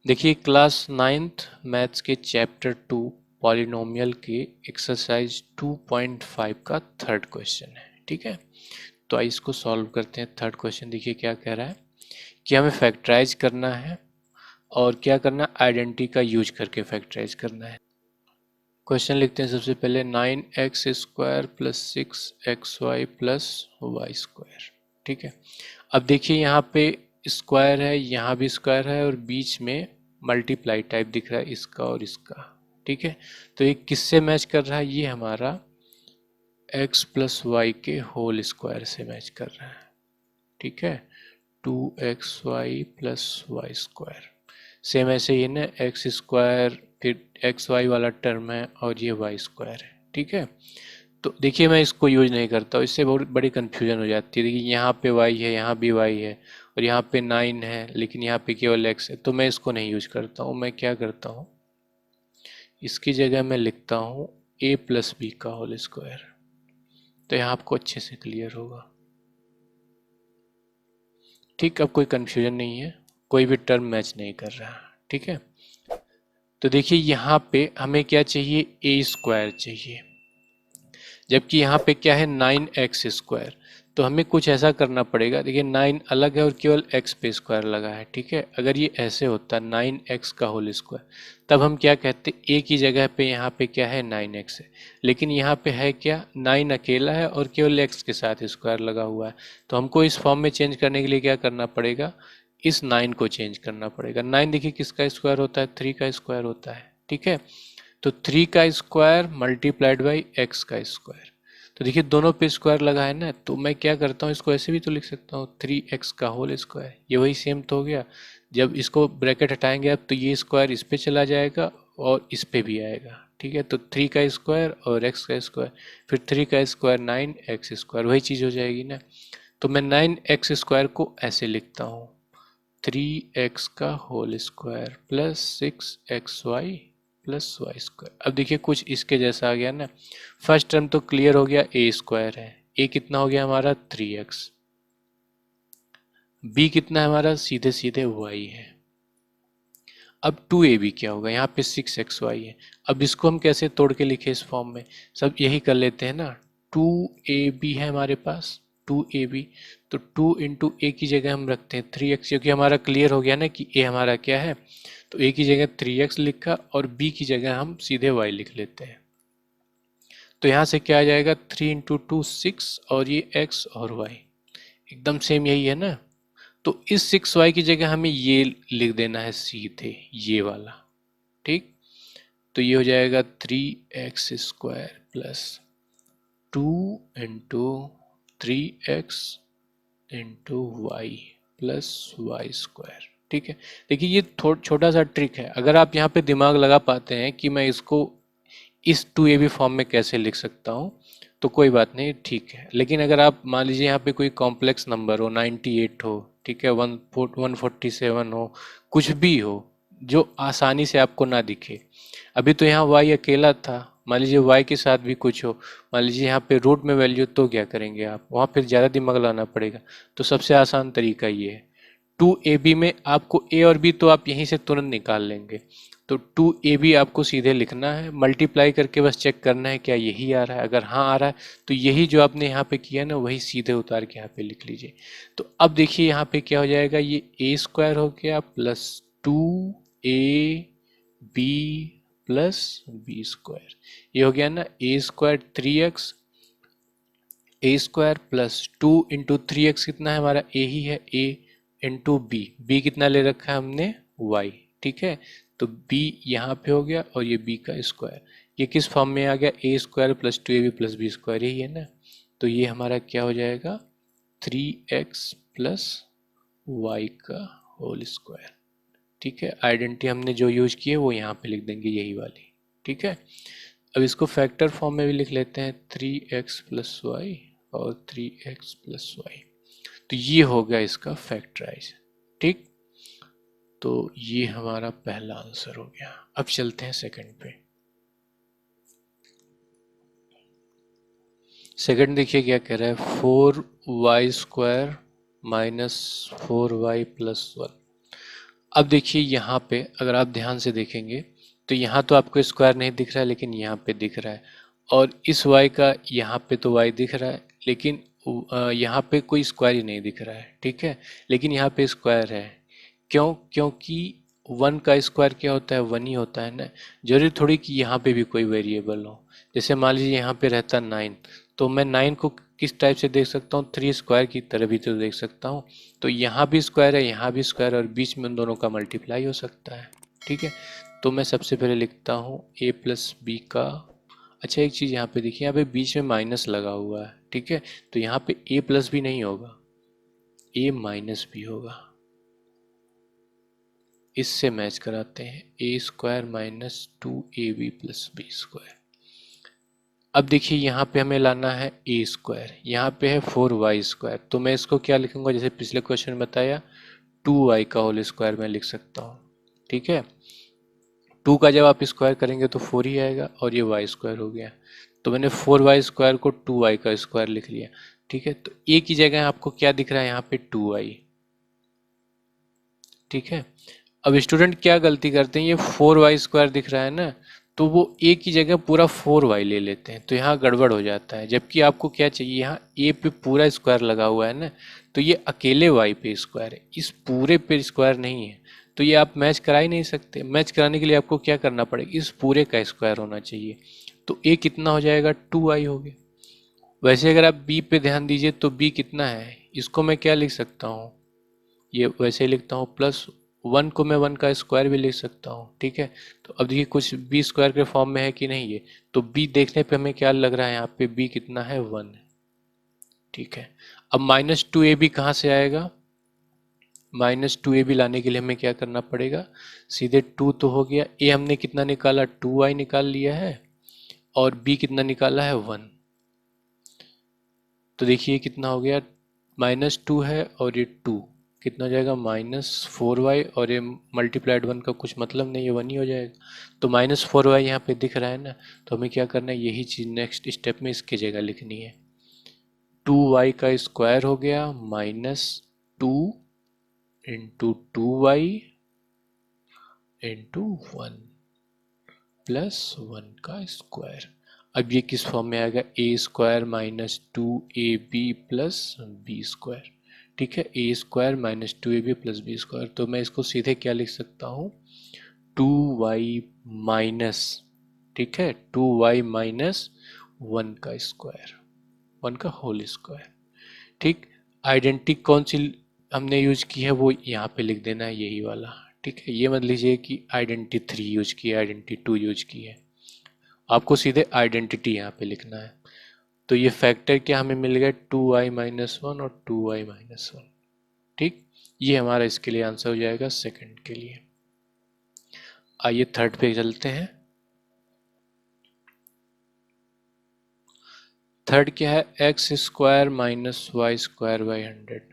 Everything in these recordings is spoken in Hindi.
देखिए क्लास नाइन्थ मैथ्स के चैप्टर 2 पॉलिनोमियल के एक्सरसाइज 2.5 का थर्ड क्वेश्चन है। ठीक है, तो आइए इसको सॉल्व करते हैं। थर्ड क्वेश्चन देखिए क्या कह रहा है कि हमें फैक्टराइज करना है और क्या करना, आइडेंटिटी का यूज करके फैक्टराइज करना है। क्वेश्चन लिखते हैं सबसे पहले 9x² plus 6xy plus y square. ठीक है, अब देखिए यहाँ पे स्क्वायर है, यहाँ भी स्क्वायर है और बीच में मल्टीप्लाई टाइप दिख रहा है इसका और इसका। ठीक है, तो ये किससे मैच कर रहा है, ये हमारा x प्लस वाई के होल स्क्वायर से मैच कर रहा है। ठीक है, 2xy plus y square. Same ऐसे ही ना एक्स स्क्वायर फिर एक्स वाई वाला टर्म है और ये वाई स्क्वायर है। ठीक है, तो देखिए मैं इसको यूज नहीं करता हूँ, इससे बहुत बड़ी कन्फ्यूजन हो जाती है। देखिए यहाँ पे y है, यहाँ भी y है और यहाँ पे 9 है लेकिन यहाँ पे केवल x है, तो मैं इसको नहीं यूज करता हूँ। मैं क्या करता हूँ, इसकी जगह मैं लिखता हूँ a प्लस बी का होल स्क्वायर। तो यहाँ आपको अच्छे से क्लियर होगा। ठीक, अब कोई कन्फ्यूजन नहीं है, कोई भी टर्म मैच नहीं कर रहा। ठीक है, तो देखिए यहाँ पे हमें क्या चाहिए, ए स्क्वायर चाहिए, जबकि यहाँ पे क्या है 9x²। तो हमें कुछ ऐसा करना पड़ेगा। देखिए 9 अलग है और केवल x पे स्क्वायर लगा है। ठीक है, अगर ये ऐसे होता 9x का होल स्क्वायर, तब हम क्या कहते, a की जगह पे यहाँ पे क्या है 9x है, लेकिन यहाँ पे है क्या 9 अकेला है और केवल x के साथ स्क्वायर लगा हुआ है। तो हमको इस फॉर्म में चेंज करने के लिए क्या करना पड़ेगा, इस 9 को चेंज करना पड़ेगा। 9 देखिए किसका स्क्वायर होता है, 3 का स्क्वायर होता है। ठीक है, तो 3 का स्क्वायर मल्टीप्लाइड बाई एक्स का स्क्वायर। तो देखिए दोनों पे स्क्वायर लगा है ना, तो मैं क्या करता हूँ, इसको ऐसे भी तो लिख सकता हूँ 3x का होल स्क्वायर। ये वही सेम तो हो गया। जब इसको ब्रैकेट हटाएंगे अब तो ये स्क्वायर इस पे चला जाएगा और इस पे भी आएगा। ठीक है, तो 3 का स्क्वायर और x का स्क्वायर, फिर 3 का स्क्वायर 9x², वही चीज़ हो जाएगी ना। तो मैं 9x² को ऐसे लिखता हूँ 3x का whole square plus 6xy plus y square. अब देखिए कुछ इसके जैसा आ गया ना। फर्स्ट टर्म तो क्लियर हो गया, ए स्क्वायर है, ए कितना हो गया हमारा 3x, बी कितना है हमारा सीधे सीधे y है। अब 2ab क्या होगा, यहाँ पे 6xy है। अब इसको हम कैसे तोड़ के लिखे इस फॉर्म में, सब यही कर लेते हैं ना। 2ab है हमारे पास, 2ab, तो 2 इंटू ए की जगह हम रखते हैं 3x, क्योंकि हमारा क्लियर हो गया ना कि ए हमारा क्या है। तो ए की जगह 3x लिखा और बी की जगह हम सीधे y लिख लेते हैं। तो यहाँ से क्या आ जाएगा, 3 इंटू 2 6 और ये x और y एकदम सेम यही है ना। तो इस 6y की जगह हमें ये लिख देना है सीधे, ये वाला। ठीक, तो ये हो जाएगा 3x² plus 2 into 3x into y plus y square. ठीक है, देखिए ये छोटा सा ट्रिक है। अगर आप यहाँ पे दिमाग लगा पाते हैं कि मैं इसको इस 2ab फॉर्म में कैसे लिख सकता हूँ, तो कोई बात नहीं, ठीक है। लेकिन अगर आप मान लीजिए यहाँ पे कोई कॉम्प्लेक्स नंबर हो, 98 हो, ठीक है, 147 हो, कुछ भी हो जो आसानी से आपको ना दिखे। अभी तो यहाँ y अकेला था, मान लीजिए y के साथ भी कुछ हो, मान लीजिए यहाँ पे रूट में वैल्यू, तो क्या करेंगे आप, वहाँ फिर ज़्यादा दिमाग लगाना पड़ेगा। तो सबसे आसान तरीका ये है, 2ab में आपको a और b तो आप यहीं से तुरंत निकाल लेंगे। तो 2ab आपको सीधे लिखना है, मल्टीप्लाई करके बस चेक करना है क्या यही आ रहा है। अगर हाँ आ रहा है तो यही जो आपने यहाँ पे किया ना वही सीधे उतार के यहाँ पे लिख लीजिए। तो अब देखिए यहाँ पे क्या हो जाएगा, ये a² हो गया प्लस 2ab प्लस b²। ये हो गया ना a² 3x, a² plus 2 into 3x कितना है हमारा a ही है, a इंटू b कितना ले रखा है हमने y। ठीक है, तो b यहाँ पे हो गया और ये b का स्क्वायर, ये किस फॉर्म में आ गया, a² plus 2ab plus b², यही है ना। तो ये हमारा क्या हो जाएगा 3x प्लस वाई का होल स्क्वायर। ठीक है, आइडेंटिटी हमने जो यूज की है वो यहाँ पे लिख देंगे, यही वाली। ठीक है, अब इसको फैक्टर फॉर्म में भी लिख लेते हैं, 3x प्लस वाई और 3x प्लस वाई। तो ये हो गया इसका फैक्टराइज। ठीक, तो ये हमारा पहला आंसर हो गया। अब चलते हैं सेकंड पे। सेकंड देखिए क्या कह रहा है, 4y² माइनस 4y प्लस 1। अब देखिए यहाँ पे अगर आप ध्यान से देखेंगे तो यहाँ तो आपको स्क्वायर नहीं दिख रहा है, लेकिन यहाँ पे दिख रहा है। और इस y का यहाँ पे तो y दिख रहा है, लेकिन यहाँ पे कोई स्क्वायर ही नहीं दिख रहा है, ठीक है। लेकिन यहाँ पे स्क्वायर है। क्यों? क्योंकि 1 का स्क्वायर क्या होता है? 1 ही होता है ना। जरूरी थोड़ी कि यहाँ पे भी कोई वेरिएबल हो। जैसे मान लीजिए यहाँ पे रहता 9, तो मैं 9 को किस टाइप से देख सकता हूँ? 3 स्क्वायर की तरह भी तो देख सकता हूँ। तो यहाँ भी स्क्वायर है, यहाँ भी स्क्वायर, और बीच में उन दोनों का मल्टीप्लाई हो सकता है, ठीक है। तो मैं सबसे पहले लिखता हूँ a प्लस बी का। अच्छा, एक चीज़ यहाँ पे देखिए, यहाँ पे बीच में माइनस लगा हुआ है, ठीक है। तो यहाँ पे a प्लस भी नहीं होगा, a माइनस भी होगा। इससे मैच कराते हैं, a square minus 2ab plus b square. अब देखिए यहाँ पे हमें लाना है ए स्क्वायर, यहाँ पे है 4y स्क्वायर। तो मैं इसको क्या लिखूंगा? जैसे पिछले क्वेश्चन में बताया, 2y का होल स्क्वायर मैं लिख सकता हूँ, ठीक है। 2 का जब आप स्क्वायर करेंगे तो 4 ही आएगा, और ये y स्क्वायर हो गया। तो मैंने 4y स्क्वायर को 2y का स्क्वायर लिख लिया, ठीक है। तो a की जगह आपको क्या दिख रहा है? यहाँ पे 2y, ठीक है। अब स्टूडेंट क्या गलती करते हैं, ये 4y स्क्वायर दिख रहा है ना, तो वो a की जगह पूरा 4y ले लेते हैं, तो यहाँ गड़बड़ हो जाता है। जबकि आपको क्या चाहिए, यहाँ a पे पूरा स्क्वायर लगा हुआ है ना, तो ये अकेले y पे स्क्वायर है, इस पूरे पे स्क्वायर नहीं है। तो ये आप मैच करा ही नहीं सकते। मैच कराने के लिए आपको क्या करना पड़ेगा? इस पूरे का स्क्वायर होना चाहिए। तो a कितना हो जाएगा? 2y हो गया। वैसे अगर आप b पे ध्यान दीजिए तो b कितना है, इसको मैं क्या लिख सकता हूँ? ये वैसे ही लिखता हूँ, प्लस 1 को मैं 1 का स्क्वायर भी लिख सकता हूँ, ठीक है। तो अब देखिए कुछ बी स्क्वायर के फॉर्म में है कि नहीं ये। तो बी देखने पे हमें क्या लग रहा है? यहाँ पे बी कितना है? 1 है, ठीक है। अब माइनस 2ab कहाँ से आएगा? माइनस 2ab लाने के लिए हमें क्या करना पड़ेगा? सीधे 2 तो हो गया, a हमने कितना निकाला? 2y निकाल लिया है, और b कितना निकाला है? 1। तो देखिए कितना हो गया? -2 है और ये 2 कितना हो जाएगा? -4y, और ये मल्टीप्लाइड 1 का कुछ मतलब नहीं है, 1 ही हो जाएगा। तो -4y यहाँ पे दिख रहा है ना, तो हमें क्या करना है? यही चीज़ नेक्स्ट स्टेप में इसकी जगह लिखनी है। 2y का स्क्वायर हो गया -2 इंटू 2y इंटू 1 प्लस 1 का स्क्वायर। अब ये किस फॉर्म में आएगा? A square minus 2ab plus b square, ठीक है। A square minus 2ab plus b square. तो मैं इसको सीधे क्या लिख सकता हूँ? 2y माइनस, ठीक है, 2y माइनस 1 का स्क्वायर, 1 का होल स्क्वायर, ठीक। आइडेंटिटी कौन सी हमने यूज की है वो यहाँ पे लिख देना है, यही वाला, ठीक है। ये मत लीजिए कि आइडेंटिटी 3 यूज की है, आइडेंटिटी 2 यूज की है। आपको सीधे आइडेंटिटी यहाँ पे लिखना है। तो ये फैक्टर क्या हमें मिल गया? 2y माइनस 1 और 2y माइनस 1, ठीक। ये हमारा इसके लिए आंसर हो जाएगा सेकंड के लिए। आइए थर्ड पे चलते हैं। थर्ड क्या है? X square minus y square by 100।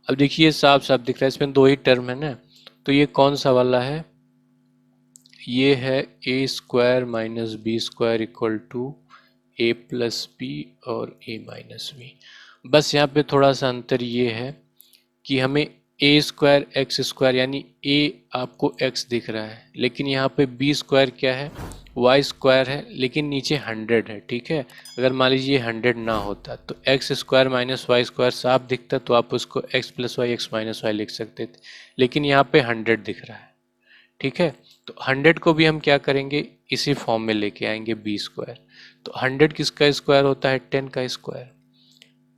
अब देखिए साफ साफ दिख रहा है, इसमें दो ही टर्म है ना। तो ये कौन सा वाला है? ये है a square minus b square equal to a plus b और ए माइनस बी। बस यहाँ पे थोड़ा सा अंतर ये है कि हमें ए स्क्वायर एक्स स्क्वायर, यानी ए आपको एक्स दिख रहा है, लेकिन यहाँ पे बी स्क्वायर क्या है? वाई स्क्वायर है, लेकिन नीचे 100 है, ठीक है। अगर मान लीजिए 100 ना होता तो x square minus y square साफ दिखता, तो आप उसको x plus y x minus y लिख सकते थे। लेकिन यहाँ पे 100 दिख रहा है, ठीक है। तो 100 को भी हम क्या करेंगे? इसी फॉर्म में लेके आएंगे, बी स्क्वायर। तो 100 किसका स्क्वायर होता है? 10 का स्क्वायर।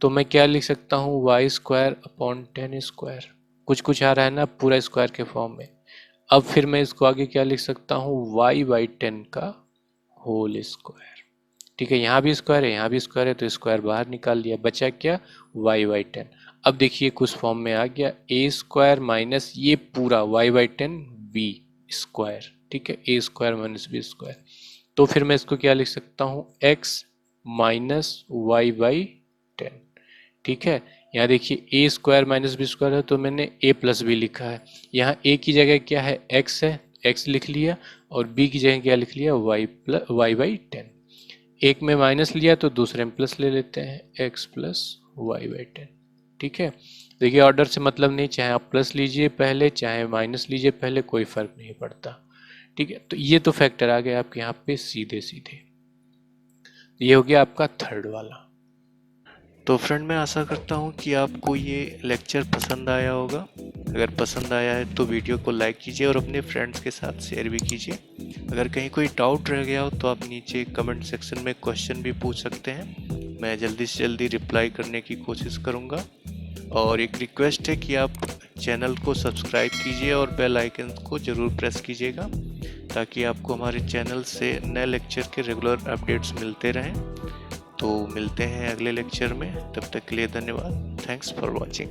तो मैं क्या लिख सकता हूँ? Y square upon 10 square. कुछ कुछ आ रहा है ना पूरा स्क्वायर के फॉर्म में। अब फिर मैं इसको आगे क्या लिख सकता हूँ? वाई बाई 10 का होल स्क्वायर, ठीक है। यहाँ भी स्क्वायर है, यहाँ भी स्क्वायर है, तो स्क्वायर बाहर निकाल लिया, बचा क्या? Y by 10। अब देखिए कुछ फॉर्म में आ गया, ए स्क्वायर माइनस ये पूरा वाई बाई 10 बी स्क्वायर, ठीक है। A square minus b square. तो फिर मैं इसको क्या लिख सकता हूँ? एक्स माइनस वाई बाई 10, ठीक है। यहाँ देखिए ए स्क्वायर माइनस बी स्क्वायर है, तो मैंने ए प्लस बी लिखा है। यहाँ ए की जगह क्या है? एक्स है, एक्स लिख लिया, और बी की जगह क्या लिख लिया? Y by 10। एक में माइनस लिया तो दूसरे में प्लस ले लेते हैं, एक्स प्लस वाई बाई 10, ठीक है। देखिए ऑर्डर से मतलब नहीं, चाहे आप प्लस लीजिए पहले चाहे माइनस लीजिए पहले, कोई फर्क नहीं पड़ता। ठीक है, तो ये तो फैक्टर आ गया आपके यहाँ पे सीधे सीधे। ये हो गया आपका थर्ड वाला। तो फ्रेंड मैं आशा करता हूँ कि आपको ये लेक्चर पसंद आया होगा। अगर पसंद आया है तो वीडियो को लाइक कीजिए और अपने फ्रेंड्स के साथ शेयर भी कीजिए। अगर कहीं कोई डाउट रह गया हो तो आप नीचे कमेंट सेक्शन में क्वेश्चन भी पूछ सकते हैं, मैं जल्दी से जल्दी रिप्लाई करने की कोशिश करूँगा। और एक रिक्वेस्ट है कि आप चैनल को सब्सक्राइब कीजिए और बेल आइकन को ज़रूर प्रेस कीजिएगा, ताकि आपको हमारे चैनल से नए लेक्चर के रेगुलर अपडेट्स मिलते रहें। तो मिलते हैं अगले लेक्चर में, तब तक के लिए धन्यवाद। Thanks for watching.